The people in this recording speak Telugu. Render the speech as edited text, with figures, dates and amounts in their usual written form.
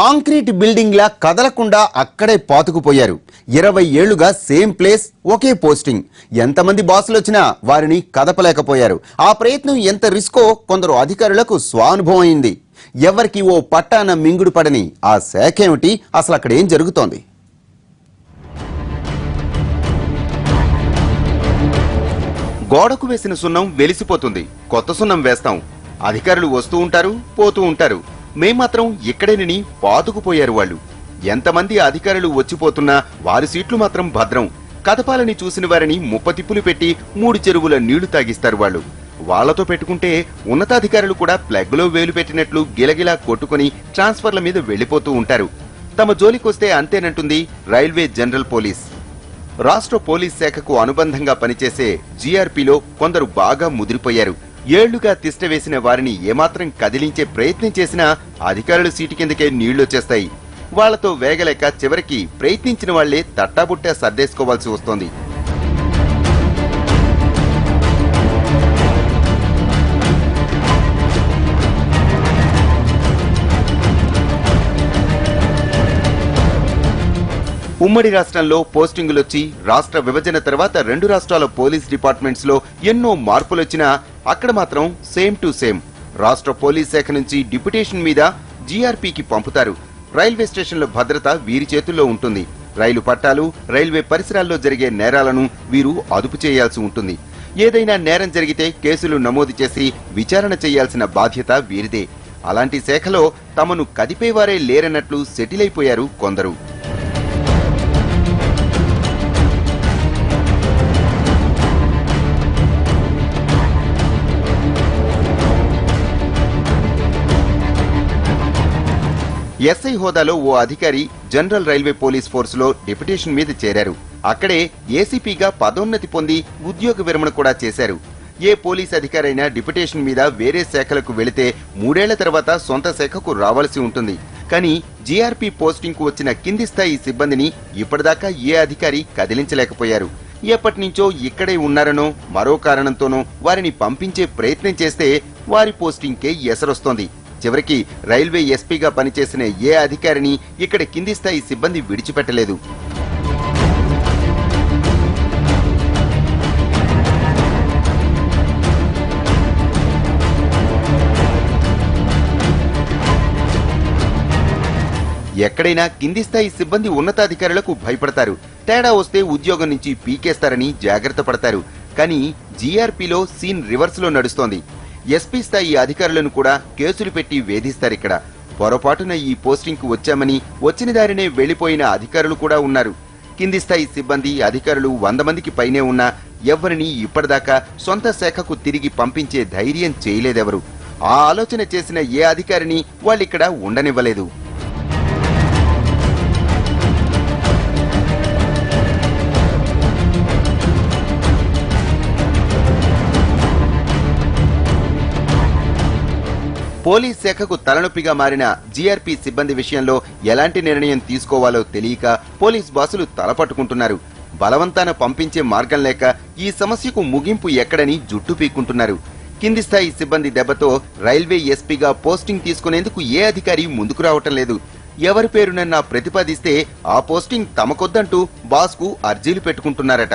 కాంక్రీట్ బిల్డింగ్ లా కదలకుండా అక్కడే పాతుకుపోయారు. 20 ఏళ్లుగా సేమ్ ప్లేస్, ఒకే పోస్టింగ్. ఎంతమంది బాసులు వచ్చినా వారిని కదపలేకపోయారు. ఆ ప్రయత్నం ఎంత రిస్కో కొందరు అధికారులకు స్వానుభవం అయింది. ఎవరికి ఓ పట్టాన మింగుడు పడని ఆ శాఖ ఏమిటి, అసలు అక్కడ ఏం జరుగుతోంది? గోడకు వేసిన సున్నం వెలిసిపోతుంది, కొత్త సున్నం వేస్తాం. అధికారులు వస్తూ ఉంటారు, పోతూ ఉంటారు. మేమాత్రం ఇక్కడేనని పాతుకుపోయారు వాళ్ళు. ఎంతమంది అధికారులు వచ్చిపోతున్నా వారి సీట్లు మాత్రం భద్రం. కదపాలని చూసిన వారిని ముప్పతిప్పులు పెట్టి 3 చెరువుల నీళ్లు తాగిస్తారు వాళ్ళు. వాళ్లతో పెట్టుకుంటే ఉన్నతాధికారులు కూడా ప్లగ్లో వేలు పెట్టినట్లు గిలగిలా కొట్టుకుని ట్రాన్స్ఫర్ల మీద వెళ్లిపోతూ ఉంటారు. తమ జోలికొస్తే అంతేనంటుంది రైల్వే జనరల్ పోలీస్. రాష్ట్ర పోలీస్ శాఖకు అనుబంధంగా పనిచేసే జీఆర్పీలో కొందరు బాగా ముదిరిపోయారు. ఏళ్లుగా తిష్టవేసిన వారిని ఏమాత్రం కదిలించే ప్రయత్నం చేసినా అధికారుల సీటు కిందకే నీళ్లొచ్చేస్తాయి. వాళ్లతో వేగలేక చివరికి ప్రయత్నించిన వాళ్లే తట్టాబుట్టా సర్దేసుకోవాల్సి వస్తోంది. ఉమ్మడి రాష్ట్రంలో పోస్టింగులొచ్చి రాష్ట్ర విభజన తర్వాత 2 రాష్ట్రాల పోలీస్ డిపార్ట్మెంట్స్ లో ఎన్నో మార్పులొచ్చినా అక్కడ మాత్రం సేమ్ టు సేమ్. రాష్ట్ర పోలీస్ శాఖ నుంచి డిప్యుటేషన్ మీద జీఆర్పీకి పంపుతారు. రైల్వే స్టేషన్ల భద్రత వీరి చేతుల్లో ఉంటుంది. రైలు పట్టాలు, రైల్వే పరిసరాల్లో జరిగే నేరాలను వీరు అదుపు చేయాల్సి ఉంటుంది. ఏదైనా నేరం జరిగితే కేసులు నమోదు చేసి విచారణ చేయాల్సిన బాధ్యత వీరిదే. అలాంటి శాఖలో తమను కదిపేవారే లేరన్నట్లు సెటిల్ అయిపోయారు కొందరు. ఎస్ఐ హోదాలో ఓ అధికారి జనరల్ రైల్వే పోలీస్ ఫోర్స్ లో డిప్యుటేషన్ మీద చేరారు. అక్కడే ఏసీపీగా పదోన్నతి పొంది ఉద్యోగ విరమణ కూడా చేశారు. ఏ పోలీస్ అధికారైనా డిప్యుటేషన్ మీద వేరే శాఖలకు వెళితే 3 ఏళ్ల తర్వాత సొంత శాఖకు రావాల్సి ఉంటుంది. కానీ జీఆర్పీ పోస్టింగ్ కు వచ్చిన కింది స్థాయి సిబ్బందిని ఇప్పటిదాకా ఏ అధికారి కదిలించలేకపోయారు. ఎప్పటినుంచో ఇక్కడే ఉన్నారనో మరో కారణంతోనో వారిని పంపించే ప్రయత్నం చేస్తే వారి పోస్టింగ్కే ఎసరొస్తోంది. చివరికి రైల్వే ఎస్పీగా పనిచేసిన ఏ అధికారిని ఇక్కడ కింది స్థాయి సిబ్బంది విడిచిపెట్టలేదు. ఎక్కడైనా కింది స్థాయి సిబ్బంది ఉన్నతాధికారులకు భయపడతారు. తేడా వస్తే ఉద్యోగం నుంచి పీకేస్తారని జాగ్రత్త పడతారు. కానీ జీఆర్పీలో సీన్ రివర్స్ లో నడుస్తోంది. ఎస్పీ స్థాయి అధికారులను కూడా కేసులు పెట్టి వేధిస్తారిక్కడ. పొరపాటున ఈ పోస్టింగ్ కు వచ్చామని వచ్చిన దారినే వెళ్లిపోయిన అధికారులు కూడా ఉన్నారు. కింది స్థాయి సిబ్బంది, అధికారులు 100 మందికి పైనే ఉన్నా ఎవ్వరిని ఇప్పటిదాకా సొంత శాఖకు తిరిగి పంపించే ధైర్యం చేయలేదెవరు. ఆ ఆలోచన చేసిన ఏ అధికారిని వాళ్ళిక్కడ ఉండనివ్వలేదు. పోలీస్ శాఖకు తలనొప్పిగా మారిన జీఆర్పీ సిబ్బంది విషయంలో ఎలాంటి నిర్ణయం తీసుకోవాలో తెలియక పోలీస్ బాసులు తలపట్టుకుంటున్నారు. బలవంతాన పంపించే మార్గం లేక ఈ సమస్యకు ముగింపు ఎక్కడని జుట్టు పీక్కుంటున్నారు. కింది స్థాయి సిబ్బంది దెబ్బతో రైల్వే ఎస్పీగా పోస్టింగ్ తీసుకునేందుకు ఏ అధికారి ముందుకు రావటం లేదు. ఎవరి పేరునన్నా ప్రతిపాదిస్తే ఆ పోస్టింగ్ తమకొద్దంటూ బాస్కు అర్జీలు పెట్టుకుంటున్నారట.